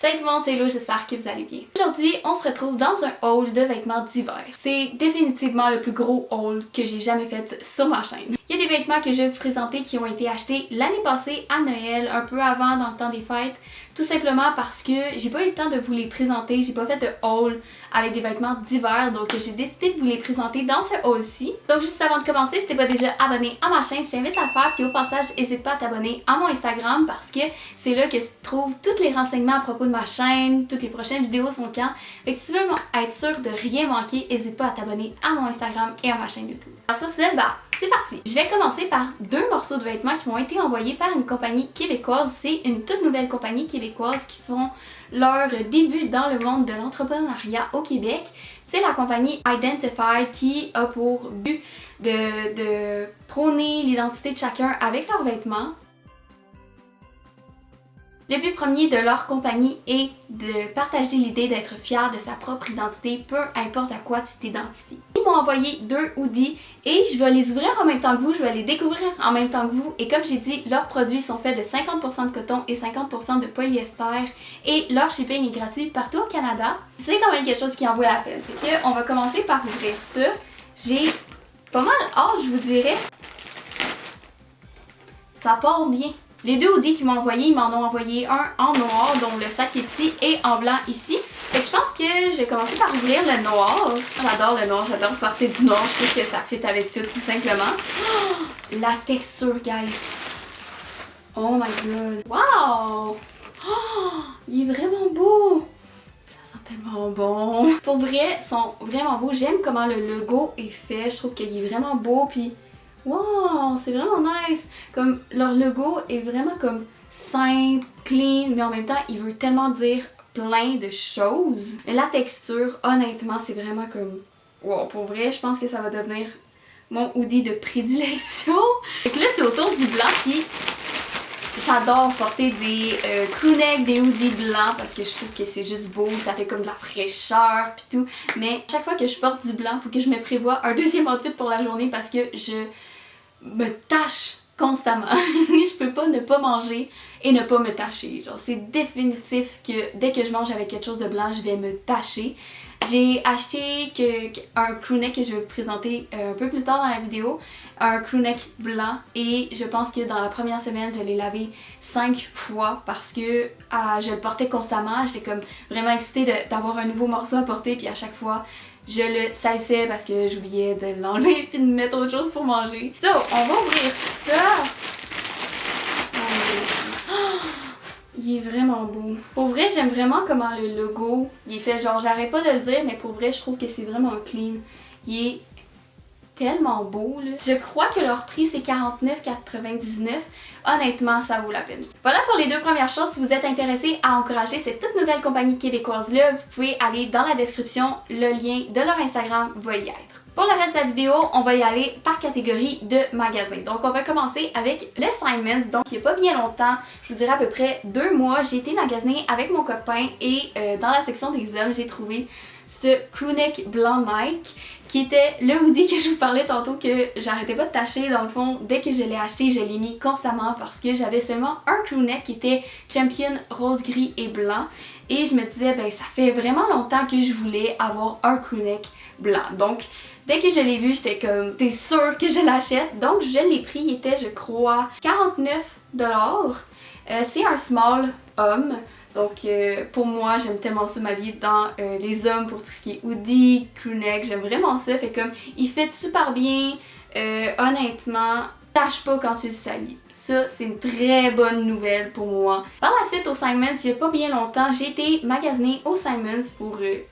Salut tout le monde, c'est Lo, j'espère que vous allez bien. Aujourd'hui, on se retrouve dans un haul de vêtements d'hiver. C'est définitivement le plus gros haul que j'ai jamais fait sur ma chaîne. Il y a des vêtements que je vais vous présenter qui ont été achetés l'année passée à Noël, un peu avant dans le temps des fêtes, tout simplement parce que j'ai pas eu le temps de vous les présenter, j'ai pas fait de haul avec des vêtements d'hiver, donc j'ai décidé de vous les présenter dans ce haul-ci. Donc juste avant de commencer, si t'es pas déjà abonné à ma chaîne, je t'invite à le faire, puis au passage, n'hésite pas à t'abonner à mon Instagram parce que c'est là que se trouvent tous les renseignements à propos de ma chaîne, toutes les prochaines vidéos sont quand. Fait que si tu veux être sûr de rien manquer, n'hésite pas à t'abonner à mon Instagram et à ma chaîne YouTube. Alors ça c'est parti! Je vais commencer par deux morceaux de vêtements qui m'ont été envoyés par une compagnie québécoise. C'est une toute nouvelle compagnie québécoise qui font leur début dans le monde de l'entrepreneuriat au Québec. C'est la compagnie Identify qui a pour but de prôner l'identité de chacun avec leurs vêtements. Le but premier de leur compagnie est de partager l'idée d'être fier de sa propre identité, peu importe à quoi tu t'identifies. Ils m'ont envoyé deux hoodies et je vais les ouvrir en même temps que vous, je vais les découvrir en même temps que vous. Et comme j'ai dit, leurs produits sont faits de 50% de coton et 50% de polyester et leur shipping est gratuit partout au Canada. C'est quand même quelque chose qui en vaut la peine. Fait que on va commencer par ouvrir ça. J'ai pas mal hâte, je vous dirais. Ça part bien. Les deux hoodies qu'ils m'ont envoyé, ils m'en ont envoyé un en noir, dont le sac est ici, et en blanc ici. Fait que je pense que je vais commencer par ouvrir le noir. J'adore le noir, j'adore porter du noir, je trouve que ça fit avec tout simplement. Oh, la texture, guys! Oh my god! Wow! Oh, il est vraiment beau! Ça sent tellement bon! Pour vrai, ils sont vraiment beaux. J'aime comment le logo est fait, je trouve qu'il est vraiment beau, puis wow, c'est vraiment nice! Comme leur logo est vraiment comme simple, clean, mais en même temps, il veut tellement dire plein de choses. Mais la texture, honnêtement, c'est vraiment comme wow, pour vrai, je pense que ça va devenir mon hoodie de prédilection. Donc là, c'est autour du blanc, puis j'adore porter des crewnecks, des hoodies blancs parce que je trouve que c'est juste beau, ça fait comme de la fraîcheur pis tout. Mais chaque fois que je porte du blanc, faut que je me prévoie un deuxième outfit pour la journée parce que je me tâche constamment. Je peux pas ne pas manger et ne pas me tâcher. Genre, c'est définitif que dès que je mange avec quelque chose de blanc, je vais me tâcher. J'ai acheté un crewneck que je vais vous présenter un peu plus tard dans la vidéo, un crewneck blanc, et je pense que dans la première semaine, je l'ai lavé 5 fois parce que je le portais constamment. J'étais comme vraiment excitée d'avoir un nouveau morceau à porter, puis à chaque fois, je le salissais parce que j'oubliais de l'enlever puis de mettre autre chose pour manger. So, on va ouvrir ça. Il est vraiment beau. Pour vrai, j'aime vraiment comment le logo il est fait. Genre, j'arrête pas de le dire, mais pour vrai, je trouve que c'est vraiment clean. Il est tellement beau, là. Je crois que leur prix, c'est 49,99. Honnêtement, ça vaut la peine. Voilà pour les deux premières choses. Si vous êtes intéressé à encourager cette toute nouvelle compagnie québécoise-là, vous pouvez aller dans la description. Le lien de leur Instagram va y être. Pour le reste de la vidéo, on va y aller par catégorie de magasins. Donc on va commencer avec le Simons. Donc il n'y a pas bien longtemps, je vous dirais à peu près 2 mois, j'ai été magasiner avec mon copain et dans la section des hommes, j'ai trouvé ce crewneck blanc Nike qui était le hoodie que je vous parlais tantôt que j'arrêtais pas de tâcher. Dans le fond, dès que je l'ai acheté, je l'ai mis constamment parce que j'avais seulement un crewneck qui était Champion rose, gris et blanc. Et je me disais, ben ça fait vraiment longtemps que je voulais avoir un crewneck blanc. Donc, dès que je l'ai vu, j'étais comme, c'est sûr que je l'achète. Donc, je l'ai pris, il était, je crois, 49$. C'est un small homme. Donc pour moi, j'aime tellement ça m'habiller dans les hommes pour tout ce qui est hoodie, crewneck, j'aime vraiment ça. Fait comme, il fait super bien, honnêtement, tâche pas quand tu le salis. Ça, c'est une très bonne nouvelle pour moi. Par la suite, au Simons, il y a pas bien longtemps, j'ai été magasiner au Simons pour le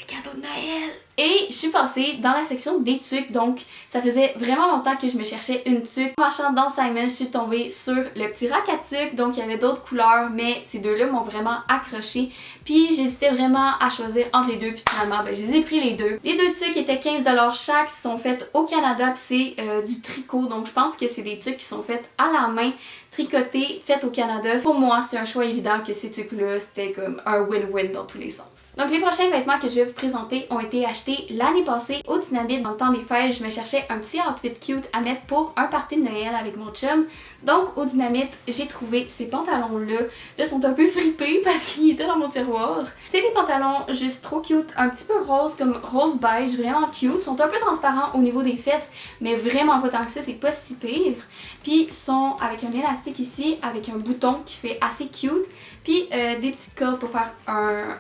cadeau de Noël. Et je suis passée dans la section des tuques, donc ça faisait vraiment longtemps que je me cherchais une tuque. En marchant dans Simon, je suis tombée sur le petit rack à tuques, donc il y avait d'autres couleurs, mais ces deux-là m'ont vraiment accroché. Puis j'hésitais vraiment à choisir entre les deux, puis finalement, ben, je les ai pris les deux. Les deux tuques étaient 15$ chaque, sont faites au Canada, puis c'est du tricot, donc je pense que c'est des tuques qui sont faites à la main, tricotées, faites au Canada. Pour moi, c'était un choix évident que ces tuques-là, c'était comme un win-win dans tous les sens. Donc les prochains vêtements que je vais vous présenter ont été achetés acheté l'année passée au Dynamite dans le temps des fêtes. Je me cherchais un petit outfit cute à mettre pour un party de Noël avec mon chum. Donc au Dynamite, j'ai trouvé ces pantalons-là. Là, ils sont un peu fripés parce qu'ils étaient dans mon tiroir. C'est des pantalons juste trop cute, un petit peu rose, comme rose beige, vraiment cute. Ils sont un peu transparents au niveau des fesses, mais vraiment pas tant que ça, c'est pas si pire. Puis ils sont avec un élastique ici, avec un bouton qui fait assez cute. Puis des petites cordes pour faire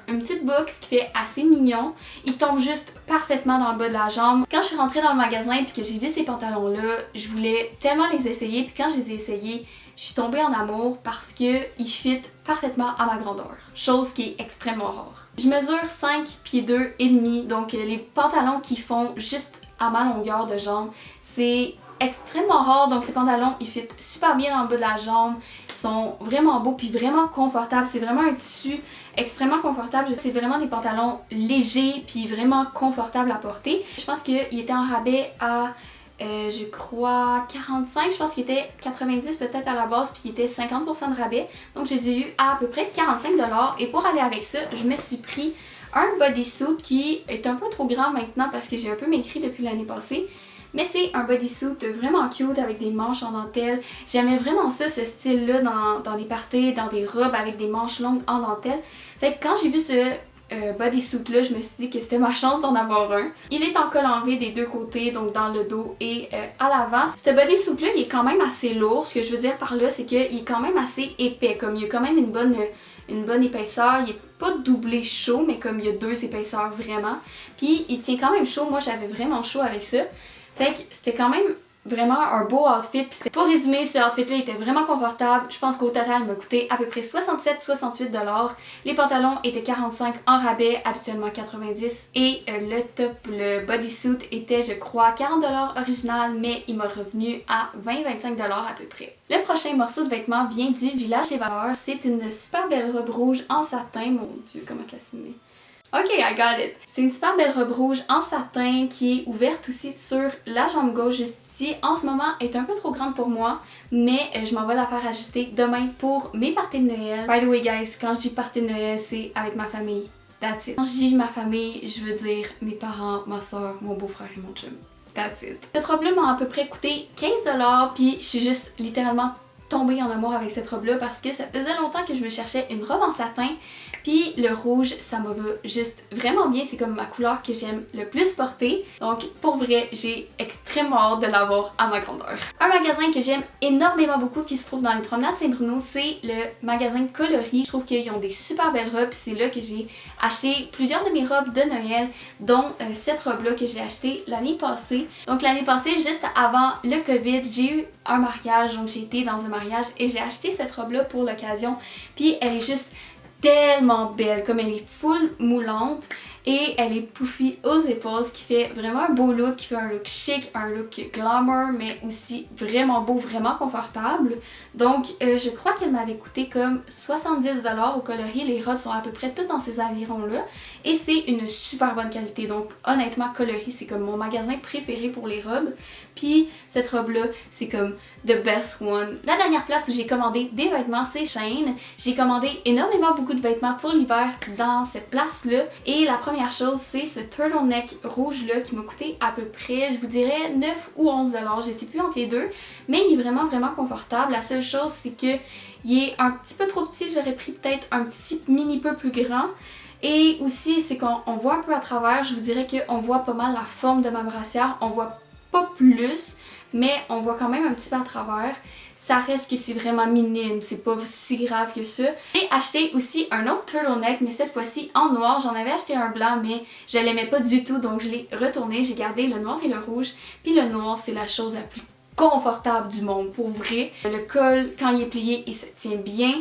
une petite boucle qui fait assez mignon. Ils tombent juste parfaitement dans le bas de la jambe. Quand je suis rentrée dans le magasin et que j'ai vu ces pantalons-là, je voulais tellement les essayer. Puis quand je les ai essayés, je suis tombée en amour parce qu'ils fit parfaitement à ma grandeur. Chose qui est extrêmement rare. Je mesure 5 pieds 2 et demi, donc les pantalons qui font juste à ma longueur de jambe, c'est extrêmement rare. Donc ces pantalons, ils fit super bien dans le bas de la jambe, ils sont vraiment beaux puis vraiment confortables. C'est vraiment un tissu extrêmement confortable. C'est vraiment des pantalons légers puis vraiment confortables à porter. Je pense qu'il était en rabais à je crois 45, je pense qu'il était 90 peut-être à la base, puis il était 50% de rabais. Donc je les ai eu à peu près 45$. Et pour aller avec ça, je me suis pris un bodysuit qui est un peu trop grand maintenant parce que j'ai un peu maigri depuis l'année passée. Mais c'est un bodysuit vraiment cute avec des manches en dentelle. J'aimais vraiment ça, ce style-là dans des parties, dans des robes avec des manches longues en dentelle. Fait que quand j'ai vu ce bodysuit là, je me suis dit que c'était ma chance d'en avoir un. Il est en col en V des deux côtés, donc dans le dos et à l'avant. Ce bodysuit là, il est quand même assez lourd. Ce que je veux dire par là, c'est qu'il est quand même assez épais. Comme il y a quand même une bonne épaisseur. Il est pas doublé chaud, mais comme il y a deux épaisseurs vraiment. Puis il tient quand même chaud. Moi, j'avais vraiment chaud avec ça. Fait que c'était quand même vraiment un beau outfit. Puis pour résumer, ce outfit-là était vraiment confortable. Je pense qu'au total, il m'a coûté à peu près 67-68$. Les pantalons étaient 45$ en rabais, habituellement 90$. Et le top, le bodysuit était, je crois, 40$ original, mais il m'a revenu à 20-25$ à peu près. Le prochain morceau de vêtement vient du Village des Valeurs. C'est une super belle robe rouge en satin. Mon Dieu, comment qu'elle se met. Ok, I got it! C'est une super belle robe rouge en satin qui est ouverte aussi sur la jambe gauche juste ici. En ce moment, elle est un peu trop grande pour moi, mais je m'en vais la faire ajuster demain pour mes parties de Noël. By the way guys, quand je dis parties de Noël, c'est avec ma famille. That's it. Quand je dis ma famille, je veux dire mes parents, ma soeur, mon beau-frère et mon chum. That's it. Cette robe-là m'a à peu près coûté 15$, puis je suis juste littéralement tombée en amour avec cette robe-là parce que ça faisait longtemps que je me cherchais une robe en satin. Puis le rouge, ça me va juste vraiment bien. C'est comme ma couleur que j'aime le plus porter. Donc pour vrai, j'ai extrêmement hâte de l'avoir à ma grandeur. Un magasin que j'aime énormément beaucoup qui se trouve dans les promenades Saint-Bruno, c'est le magasin Coloris. Je trouve qu'ils ont des super belles robes. C'est là que j'ai acheté plusieurs de mes robes de Noël, dont cette robe-là que j'ai achetée l'année passée. Donc l'année passée, juste avant le COVID, j'ai eu un mariage. Donc j'ai été dans un mariage et j'ai acheté cette robe-là pour l'occasion. Puis elle est juste tellement belle, comme elle est full moulante et elle est poufie aux épaules, ce qui fait vraiment un beau look, qui fait un look chic, un look glamour, mais aussi vraiment beau, vraiment confortable. Donc je crois qu'elle m'avait coûté comme 70$ au coloris. Les robes sont à peu près toutes dans ces environs-là et c'est une super bonne qualité. Donc honnêtement, Coloris, c'est comme mon magasin préféré pour les robes. Puis cette robe-là, c'est comme the best one. La dernière place où j'ai commandé des vêtements, c'est Shein. J'ai commandé énormément beaucoup de vêtements pour l'hiver dans cette place-là. Et la première chose, c'est ce turtleneck rouge-là qui m'a coûté à peu près, je vous dirais, 9 ou 11$. Je sais plus entre les deux. Mais il est vraiment, vraiment confortable. La seule chose, c'est que il est un petit peu trop petit. J'aurais pris peut-être un petit mini peu plus grand. Et aussi, c'est qu'on voit un peu à travers. Je vous dirais qu'on voit pas mal la forme de ma brassière. On voit pas plus, mais on voit quand même un petit peu à travers. Ça reste que c'est vraiment minime, c'est pas si grave que ça. J'ai acheté aussi un autre turtleneck, mais cette fois-ci en noir. J'en avais acheté un blanc, mais je l'aimais pas du tout, donc je l'ai retourné. J'ai gardé le noir et le rouge. Puis le noir, c'est la chose la plus confortable du monde, pour vrai. Le col, quand il est plié, il se tient bien.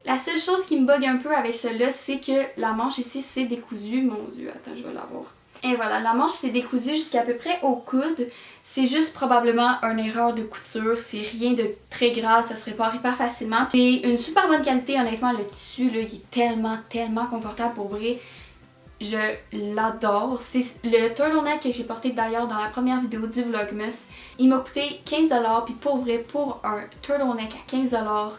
La seule chose qui me bug un peu avec celui-là, c'est que la manche ici, c'est décousu. Mon Dieu, attends, je vais l'avoir. Et voilà, la manche s'est décousue jusqu'à peu près au coude. C'est juste probablement une erreur de couture. C'est rien de très grave, ça se répare hyper facilement. C'est une super bonne qualité, honnêtement. Le tissu, là, il est tellement confortable pour vrai. Je l'adore. C'est le turtleneck que j'ai porté d'ailleurs dans la première vidéo du Vlogmas. Il m'a coûté 15$. Puis pour vrai, pour un turtleneck à 15$,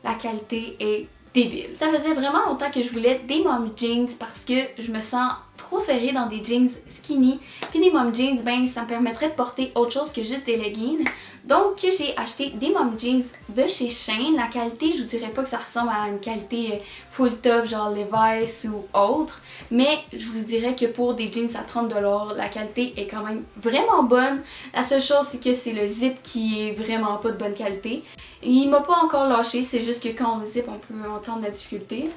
la qualité est débile. Ça faisait vraiment longtemps que je voulais des mom jeans parce que je me sens trop serré dans des jeans skinny. Puis des mom jeans, ben ça me permettrait de porter autre chose que juste des leggings. Donc j'ai acheté des mom jeans de chez Shein. La qualité, je vous dirais pas que ça ressemble à une qualité full top genre Levi's ou autre. Mais je vous dirais que pour des jeans à 30$, la qualité est quand même vraiment bonne. La seule chose c'est que c'est le zip qui est vraiment pas de bonne qualité. Il m'a pas encore lâché, c'est juste que quand on zip on peut entendre la difficulté.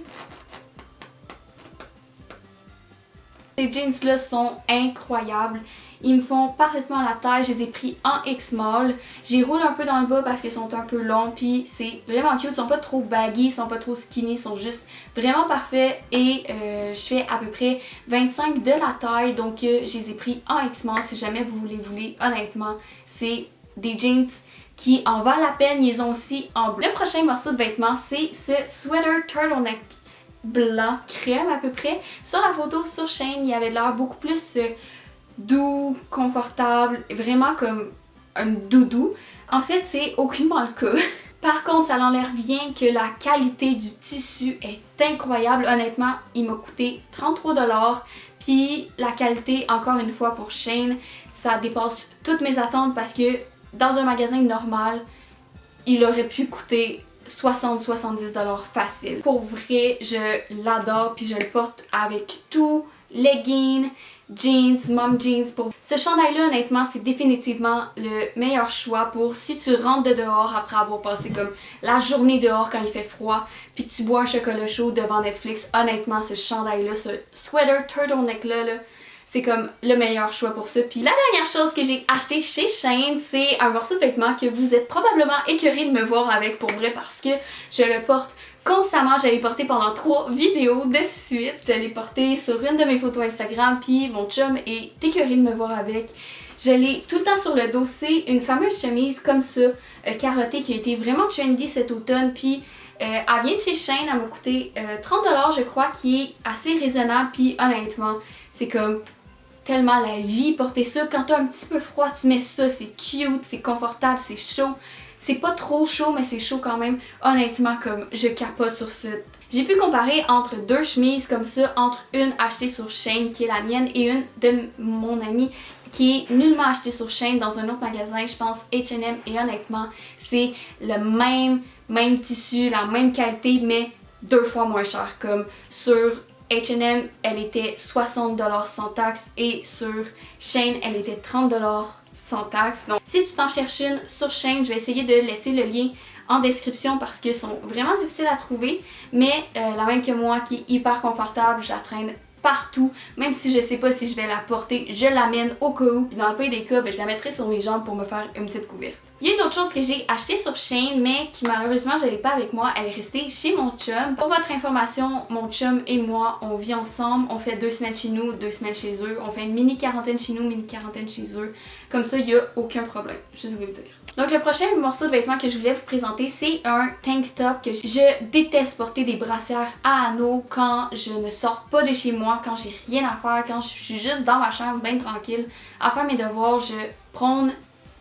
Ces jeans là sont incroyables. Ils me font parfaitement la taille, je les ai pris en X-Small. J'y roule un peu dans le bas parce qu'ils sont un peu longs, puis c'est vraiment cute. Ils sont pas trop baggy, ils sont pas trop skinny, ils sont juste vraiment parfaits. Et je fais à peu près 25 de la taille, donc je les ai pris en X-Small si jamais vous voulez. Honnêtement, c'est des jeans qui en valent la peine. Ils ont aussi en bleu. Le prochain morceau de vêtement, c'est ce sweater turtleneck blanc crème à peu près. Sur la photo sur Shein, il avait l'air beaucoup plus doux, confortable, vraiment comme un doudou. En fait, c'est aucunement le cas. Par contre, ça n'enlève rien que la qualité du tissu est incroyable. Honnêtement, il m'a coûté 33$. Puis la qualité, encore une fois pour Shein, ça dépasse toutes mes attentes parce que dans un magasin normal, il aurait pu coûter 60-70$ facile. Pour vrai, je l'adore puis je le porte avec tout, leggings, jeans, mom jeans. Pour ce chandail là, honnêtement, c'est définitivement le meilleur choix pour si tu rentres de dehors après avoir passé comme la journée dehors quand il fait froid puis que tu bois un chocolat chaud devant Netflix. Honnêtement, ce chandail là, ce sweater turtleneck là, c'est comme le meilleur choix pour ça. Puis la dernière chose que j'ai acheté chez Shein, c'est un morceau de vêtement que vous êtes probablement écœurés de me voir avec pour vrai parce que je le porte constamment. Je l'ai porté pendant 3 vidéos de suite. Je l'ai porté sur une de mes photos Instagram, puis mon chum est écœuré de me voir avec. Je l'ai tout le temps sur le dos. C'est une fameuse chemise comme ça, carottée, qui a été vraiment trendy cet automne. Puis elle vient de chez Shein, elle m'a coûté 30$ je crois, qui est assez raisonnable. Puis honnêtement, c'est comme tellement la vie porter ça. Quand t'as un petit peu froid, tu mets ça, c'est cute, c'est confortable, c'est chaud. C'est pas trop chaud, mais c'est chaud quand même. Honnêtement, comme je capote sur ça. J'ai pu comparer entre 2 chemises comme ça, entre une achetée sur Shein qui est la mienne et une de mon ami qui est nullement achetée sur Shein dans un autre magasin, je pense H&M, et honnêtement, c'est le même tissu, la même qualité, mais 2 fois moins cher. Comme sur H&M, elle était 60$ sans taxe et sur Shein, elle était 30$ sans taxe. Donc si tu t'en cherches une sur Shein, je vais essayer de laisser le lien en description parce qu'ils sont vraiment difficiles à trouver, mais la même que moi qui est hyper confortable, je la traîne partout, même si je sais pas si je vais la porter, je l'amène au cas où, puis dans le pire des cas, ben, je la mettrai sur mes jambes pour me faire une petite couverte. Il y a une autre chose que j'ai achetée sur Shein, mais qui malheureusement je l'ai pas avec moi, elle est restée chez mon chum. Pour votre information, mon chum et moi, on vit ensemble, on fait 2 semaines chez nous, 2 semaines chez eux, on fait une mini quarantaine chez nous, mini quarantaine chez eux, comme ça il n'y a aucun problème, juste vous le dire. Donc le prochain morceau de vêtement que je voulais vous présenter, c'est un tank top que je déteste porter des brassières à anneaux quand je ne sors pas de chez moi, quand j'ai rien à faire, quand je suis juste dans ma chambre bien tranquille à faire mes devoirs. Je prône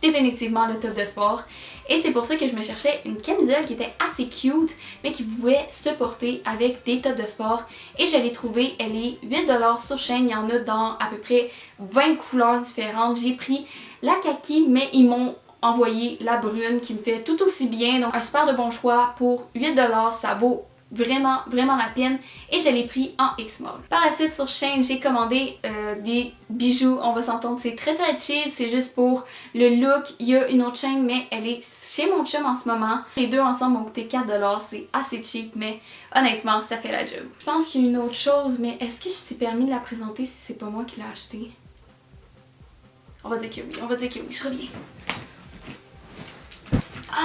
définitivement le top de sport et c'est pour ça que je me cherchais une camisole qui était assez cute mais qui pouvait se porter avec des tops de sport et je l'ai trouvée. Elle est 8$ sur Shein, il y en a dans à peu près 20 couleurs différentes. J'ai pris la kaki mais ils m'ont envoyé la brune qui me fait tout aussi bien, donc un super de bon choix pour 8$, ça vaut vraiment la peine et je l'ai pris en X-Small. Par la suite sur Shein, j'ai commandé des bijoux, on va s'entendre, c'est très chill, c'est juste pour le look. Il y a une autre chaîne mais elle est chez mon chum en ce moment. Les deux ensemble m'ont coûté 4$, c'est assez cheap mais honnêtement ça fait la job. Je pense qu'il y a une autre chose, mais est-ce que je t'ai permis de la présenter si c'est pas moi qui l'ai acheté? On va dire que oui, je reviens.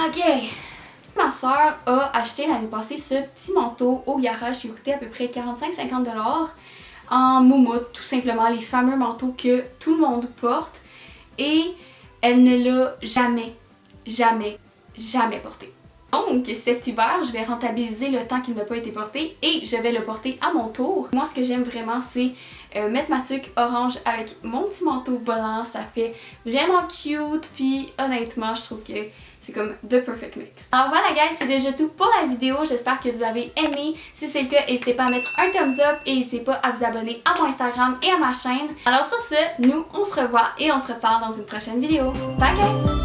Ok. Ma soeur a acheté l'année passée ce petit manteau au garage qui coûtait à peu près 45-50$ en moumoute, tout simplement, les fameux manteaux que tout le monde porte, et elle ne l'a jamais porté. Donc cet hiver, je vais rentabiliser le temps qu'il n'a pas été porté et je vais le porter à mon tour. Moi, ce que j'aime vraiment, c'est mettre ma tuque orange avec mon petit manteau blanc. Ça fait vraiment cute, puis honnêtement, je trouve que C'est comme the perfect mix. Alors voilà guys, c'est déjà tout pour la vidéo. J'espère que vous avez aimé. Si c'est le cas, n'hésitez pas à mettre un thumbs up et n'hésitez pas à vous abonner à mon Instagram et à ma chaîne. Alors sur ce, nous on se revoit et on se reparle dans une prochaine vidéo. Bye guys!